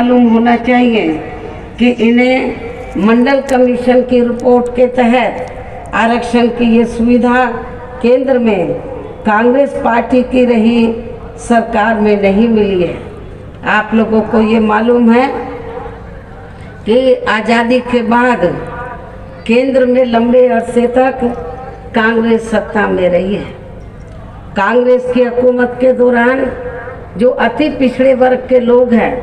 मालूम होना चाहिए कि इन्हें मंडल कमीशन की रिपोर्ट के तहत आरक्षण की ये सुविधा केंद्र में कांग्रेस पार्टी की रही सरकार में नहीं मिली है। आप लोगों को ये मालूम है कि आज़ादी के बाद केंद्र में लंबे अरसे तक कांग्रेस सत्ता में रही है। कांग्रेस की हुकूमत के दौरान जो अति पिछड़े वर्ग के लोग हैं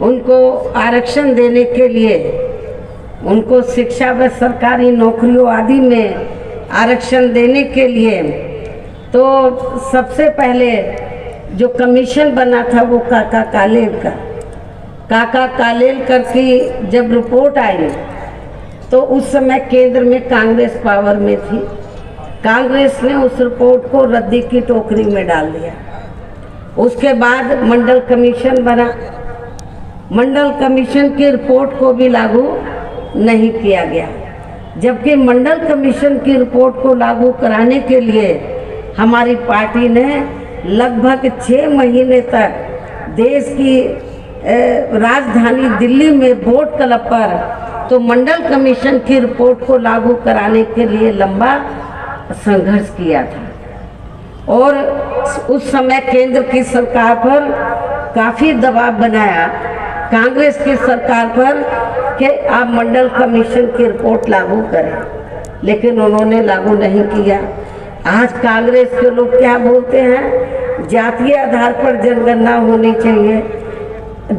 उनको आरक्षण देने के लिए, उनको शिक्षा व सरकारी नौकरियों आदि में आरक्षण देने के लिए तो सबसे पहले जो कमीशन बना था वो काका कालेलकर की जब रिपोर्ट आई तो उस समय केंद्र में कांग्रेस पावर में थी। कांग्रेस ने उस रिपोर्ट को रद्दी की टोकरी में डाल दिया। उसके बाद मंडल कमीशन बना। मंडल कमीशन की रिपोर्ट को भी लागू नहीं किया गया, जबकि मंडल कमीशन की रिपोर्ट को लागू कराने के लिए हमारी पार्टी ने लगभग 6 महीने तक देश की राजधानी दिल्ली में बोट क्लब पर तो मंडल कमीशन की रिपोर्ट को लागू कराने के लिए लंबा संघर्ष किया था और उस समय केंद्र की सरकार पर काफ़ी दबाव बनाया कांग्रेस की सरकार पर कि आप मंडल कमीशन की रिपोर्ट लागू करें, लेकिन उन्होंने लागू नहीं किया। आज कांग्रेस के लोग क्या बोलते हैं, जातीय आधार पर जनगणना होनी चाहिए।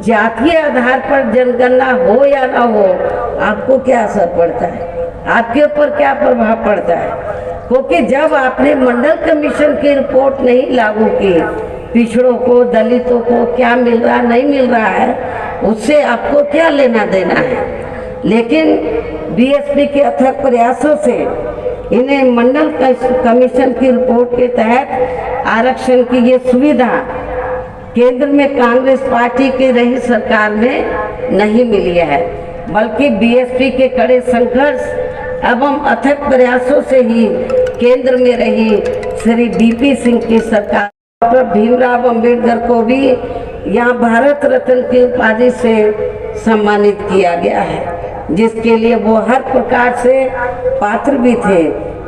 जातीय आधार पर जनगणना हो या ना हो, आपको क्या असर पड़ता है, आपके ऊपर क्या प्रभाव पड़ता है? क्योंकि जब आपने मंडल कमीशन की रिपोर्ट नहीं लागू की, पिछड़ों को, दलितों को क्या मिल रहा नहीं मिल रहा है, उससे आपको क्या लेना देना है। लेकिन बीएसपी के अथक प्रयासों से इन्हें मंडल कमीशन की रिपोर्ट के तहत आरक्षण की ये सुविधा केंद्र में कांग्रेस पार्टी की रही सरकार में नहीं मिली है, बल्कि बीएसपी के कड़े संघर्ष एवं अथक प्रयासों से ही केंद्र में रही श्री बीपी सिंह की सरकार डॉक्टर भीमराव अंबेडकर को भी यहाँ भारत रत्न की उपाधि से सम्मानित किया गया है, जिसके लिए वो हर प्रकार से पात्र भी थे,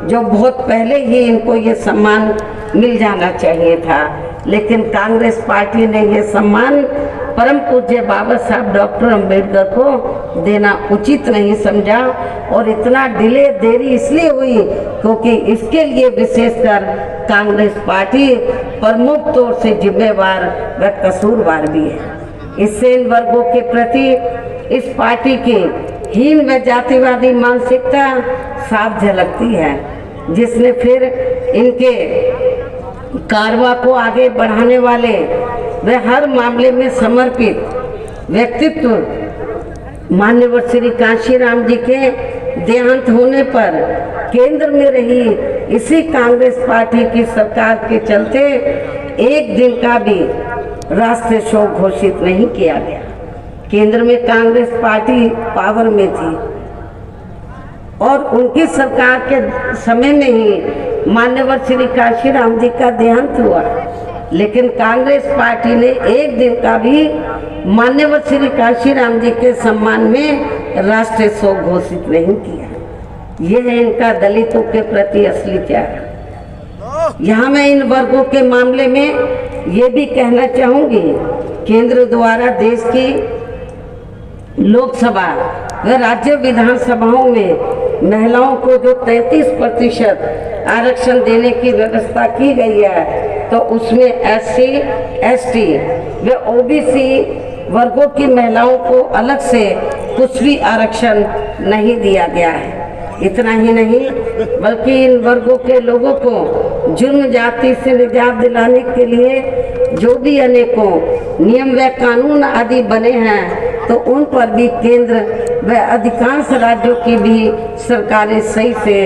जो बहुत पहले ही इनको ये सम्मान मिल जाना चाहिए था। लेकिन कांग्रेस पार्टी ने ये सम्मान परम पूज्य बाबा साहब डॉक्टर अंबेडकर को देना उचित नहीं समझा और इतना देरी इसलिए हुई क्योंकि इसके लिए विशेषकर कांग्रेस पार्टी प्रमुख तौर से जिम्मेवार व कसूरवार भी है। इससे इन वर्गों के प्रति इस पार्टी की हीन व जातिवादी मानसिकता साफ झलकती है, जिसने फिर इनके कारवा को आगे बढ़ाने वाले वे हर मामले में समर्पित व्यक्तित्व मान्यवर श्री कांशीराम जी के देहांत होने पर केंद्र में रही इसी कांग्रेस पार्टी की सरकार के चलते एक दिन का भी राष्ट्रीय शोक घोषित नहीं किया गया। केंद्र में कांग्रेस पार्टी पावर में थी और उनकी सरकार के समय में ही मान्यवर श्री कांशीराम जी का देहांत हुआ, लेकिन कांग्रेस पार्टी ने एक दिन का भी मान्यवर श्री कांशीराम जी के सम्मान में राष्ट्रीय शोक घोषित नहीं किया। यह है इनका दलितों के प्रति असली त्याग। यहाँ मैं इन वर्गों के मामले में ये भी कहना चाहूँगी, केंद्र द्वारा देश की लोकसभा व राज्य विधानसभाओं में महिलाओं को जो 33% आरक्षण देने की व्यवस्था की गई है, तो उसमें SC, ST व OBC वर्गों की महिलाओं को अलग से कुछ भी आरक्षण नहीं दिया गया है। इतना ही नहीं, बल्कि इन वर्गों के लोगों को जुर्म जाति से निजात दिलाने के लिए जो भी अनेकों नियम व कानून आदि बने हैं, तो उन पर भी केंद्र व अधिकांश राज्यों की भी सरकारें सही से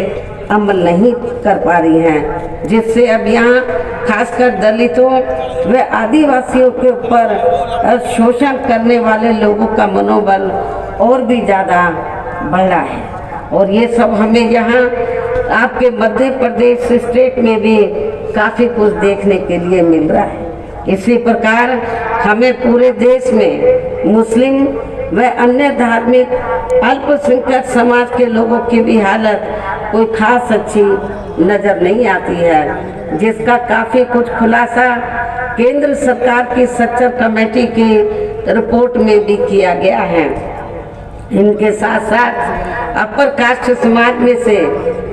अमल नहीं कर पा रही हैं, जिससे अब यहाँ खासकर दलितों व आदिवासियों के ऊपर शोषण करने वाले लोगों का मनोबल और भी ज़्यादा बढ़ रहा है। और ये सब हमें यहाँ आपके मध्य प्रदेश स्टेट में भी काफ़ी कुछ देखने के लिए मिल रहा है। इसी प्रकार हमें पूरे देश में मुस्लिम व अन्य धार्मिक अल्पसंख्यक समाज के लोगों की भी हालत कोई खास अच्छी नजर नहीं आती है, जिसका काफी कुछ खुलासा केंद्र सरकार की सच्चर कमेटी की रिपोर्ट में भी किया गया है। इनके साथ साथ अपर कास्ट समाज में से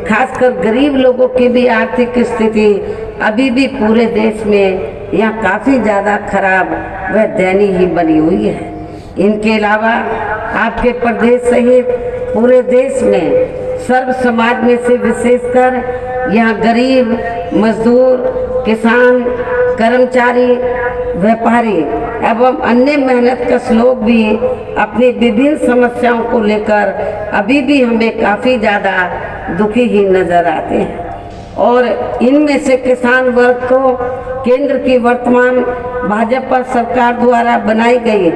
खासकर गरीब लोगों की भी आर्थिक स्थिति अभी भी पूरे देश में यहाँ काफ़ी ज़्यादा खराब व दयनीय ही बनी हुई है। इनके अलावा आपके प्रदेश सहित पूरे देश में सर्व समाज में से विशेषकर यहाँ गरीब, मजदूर, किसान, कर्मचारी, व्यापारी एवं अन्य मेहनतकश लोग भी अपनी विभिन्न समस्याओं को लेकर अभी भी हमें काफ़ी ज़्यादा दुखी ही नजर आते हैं। और इनमें से किसान वर्ग को केंद्र की वर्तमान भाजपा सरकार द्वारा बनाई गई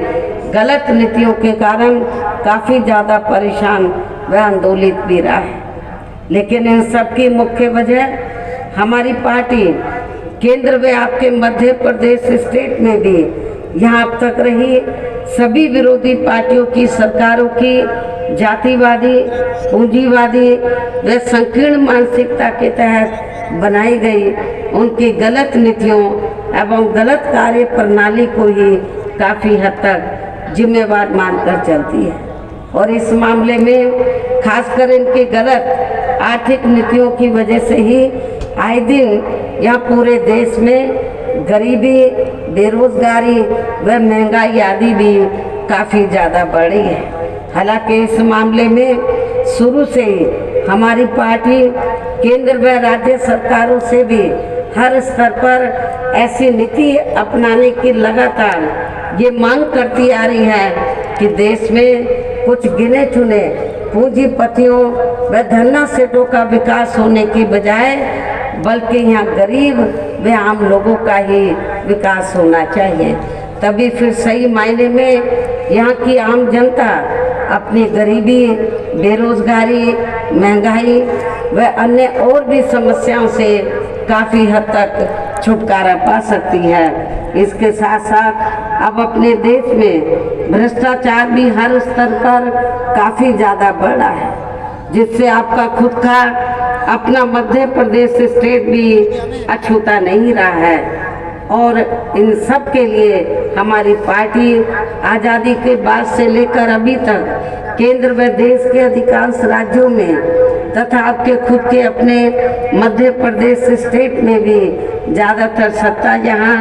गलत नीतियों के कारण काफ़ी ज़्यादा परेशान व आंदोलित भी रहा है। लेकिन इन सब की मुख्य वजह हमारी पार्टी केंद्र व आपके मध्य प्रदेश स्टेट में भी यहाँ अब तक रही सभी विरोधी पार्टियों की सरकारों की जातिवादी, पूंजीवादी व संकीर्ण मानसिकता के तहत बनाई गई उनकी गलत नीतियों एवं गलत कार्य प्रणाली को ही काफ़ी हद तक जिम्मेवार मानकर चलती है। और इस मामले में खासकर इनकी गलत आर्थिक नीतियों की वजह से ही आए दिन यहाँ पूरे देश में गरीबी, बेरोजगारी व महंगाई आदि भी काफ़ी ज़्यादा बढ़ी है। हालांकि इस मामले में शुरू से ही हमारी पार्टी केंद्र व राज्य सरकारों से भी हर स्तर पर ऐसी नीति अपनाने की लगातार ये मांग करती आ रही है कि देश में कुछ गिने चुने पूंजीपतियों व धन्ना सेठों का विकास होने की बजाय बल्कि यहाँ गरीब व आम लोगों का ही विकास होना चाहिए। तभी फिर सही मायने में यहाँ की आम जनता अपनी गरीबी, बेरोजगारी, महंगाई व अन्य और भी समस्याओं से काफ़ी हद तक छुटकारा पा सकती है। इसके साथ साथ अब अपने देश में भ्रष्टाचार भी हर स्तर पर काफ़ी ज़्यादा बढ़ा है, जिससे आपका खुद का अपना मध्य प्रदेश स्टेट भी अछूता नहीं रहा है। और इन सब के लिए हमारी पार्टी आज़ादी के बाद से लेकर अभी तक केंद्र व देश के अधिकांश राज्यों में तथा आपके खुद के अपने मध्य प्रदेश स्टेट में भी ज़्यादातर सत्ता यहाँ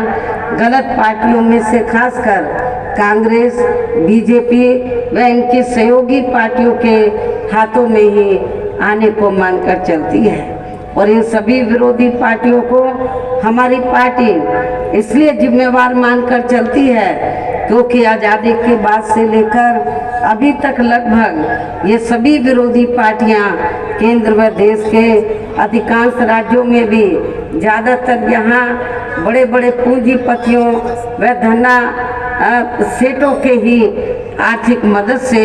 गलत पार्टियों में से खासकर कांग्रेस, बीजेपी व इनकी सहयोगी पार्टियों के हाथों में ही आने को मानकर चलती है। और इन सभी विरोधी पार्टियों को हमारी पार्टी इसलिए जिम्मेवार मानकर चलती है क्योंकि आज़ादी के बाद से लेकर अभी तक लगभग ये सभी विरोधी पार्टियां केंद्र व देश के अधिकांश राज्यों में भी ज़्यादातर यहाँ बड़े बड़े पूंजीपतियों व धन्ना सेठों के ही आर्थिक मदद से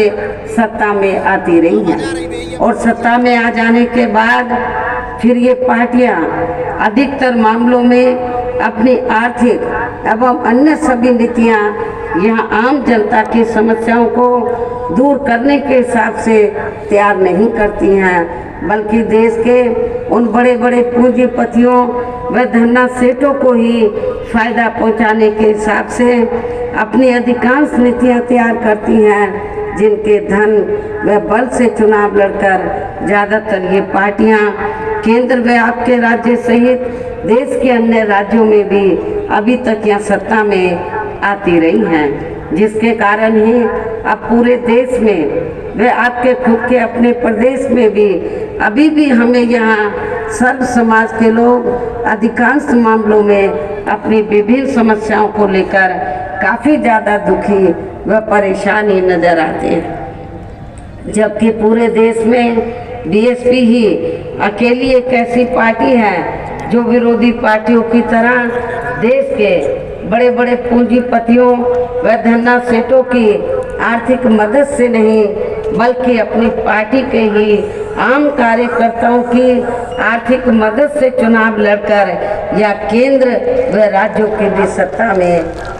सत्ता में आती रही हैं। और सत्ता में आ जाने के बाद फिर ये पार्टियां अधिकतर मामलों में अपनी आर्थिक एवं अन्य सभी नीतियां यहाँ आम जनता की समस्याओं को दूर करने के हिसाब से तैयार नहीं करती हैं, बल्कि देश के उन बड़े बड़े पूंजीपतियों व धन्ना सेठों को ही फायदा पहुंचाने के हिसाब से अपनी अधिकांश नीतियां तैयार करती हैं, जिनके धन व बल से चुनाव लड़कर ज़्यादातर ये पार्टियां केंद्र व आपके राज्य सहित देश के अन्य राज्यों में भी अभी तक यहाँ सत्ता में आती रही हैं, जिसके कारण ही अब पूरे देश में व आपके खुद के अपने प्रदेश में भी अभी भी हमें यहाँ सर्व समाज के लोग अधिकांश मामलों में अपनी विभिन्न समस्याओं को लेकर काफ़ी ज़्यादा दुखी व परेशान ही नजर आते हैं। जबकि पूरे देश में बीएसपी ही अकेली एक ऐसी पार्टी है जो विरोधी पार्टियों की तरह देश के बड़े बड़े पूंजीपतियों व धन्ना सेठों की आर्थिक मदद से नहीं बल्कि अपनी पार्टी के ही आम कार्यकर्ताओं की आर्थिक मदद से चुनाव लड़कर या केंद्र व राज्यों की भी सत्ता में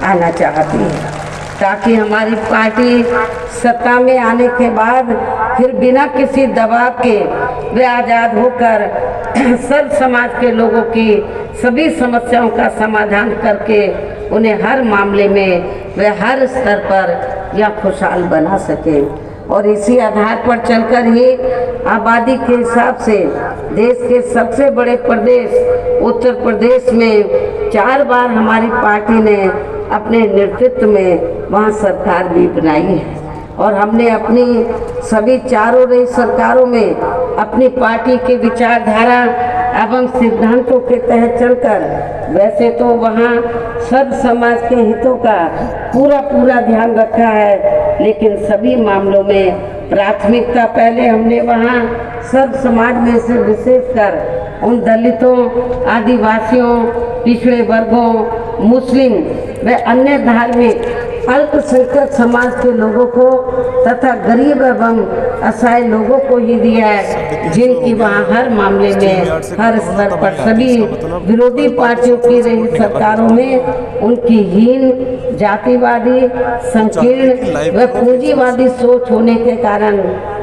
आना चाहती है, ताकि हमारी पार्टी सत्ता में आने के बाद फिर बिना किसी दबाव के वे आज़ाद होकर सर्व समाज के लोगों की सभी समस्याओं का समाधान करके उन्हें हर मामले में वे हर स्तर पर या खुशहाल बना सके। और इसी आधार पर चलकर ही आबादी के हिसाब से देश के सबसे बड़े प्रदेश उत्तर प्रदेश में 4 बार हमारी पार्टी ने अपने नेतृत्व में वहाँ सरकार भी बनाई है। और हमने अपनी सभी चारों रही सरकारों में अपनी पार्टी के विचारधारा एवं सिद्धांतों के तहत चलकर वैसे तो वहाँ सब समाज के हितों का पूरा ध्यान रखा है, लेकिन सभी मामलों में प्राथमिकता पहले हमने वहाँ सब समाज में से विशेषकर उन दलितों, आदिवासियों, पिछड़े वर्गों, मुस्लिम व अन्य धार्मिक अल्पसंख्यक समाज के लोगों को तथा गरीब एवं असहाय लोगों को ही दिया है, जिनकी वहाँ हर मामले में हर स्तर पर सभी विरोधी पार्टियों की रही सरकारों में उनकी हीन, जातिवादी, संकीर्ण व पूंजीवादी सोच होने के कारण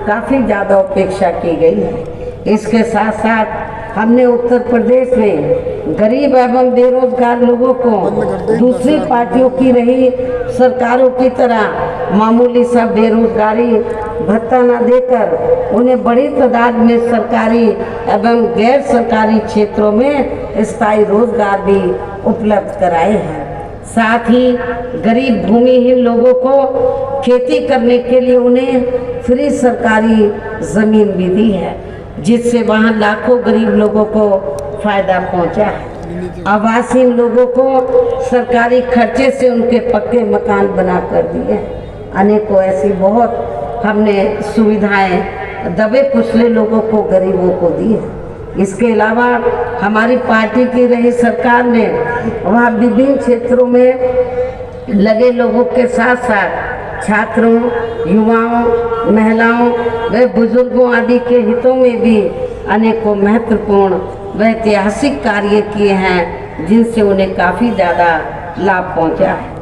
काफ़ी ज़्यादा उपेक्षा की गई है। इसके साथ साथ हमने उत्तर प्रदेश में गरीब एवं बेरोजगार लोगों को दूसरी पार्टियों की रही सरकारों की तरह मामूली सा बेरोजगारी भत्ता न देकर उन्हें बड़ी तादाद में सरकारी एवं गैर सरकारी क्षेत्रों में स्थायी रोजगार भी उपलब्ध कराए हैं। साथ ही गरीब भूमिहीन लोगों को खेती करने के लिए उन्हें फ्री सरकारी ज़मीन भी दी है, जिससे वहाँ लाखों गरीब लोगों को फायदा पहुँचा है। आवासीन लोगों को सरकारी खर्चे से उनके पक्के मकान बना कर दिए। अनेकों ऐसी बहुत हमने सुविधाएं दबे कुचले लोगों को, गरीबों को दी है। इसके अलावा हमारी पार्टी की रही सरकार ने वहाँ विभिन्न क्षेत्रों में लगे लोगों के साथ साथ छात्रों, युवाओं, महिलाओं व बुजुर्गों आदि के हितों में भी अनेकों महत्वपूर्ण व ऐतिहासिक कार्य किए हैं, जिनसे उन्हें काफ़ी ज़्यादा लाभ पहुंचा है।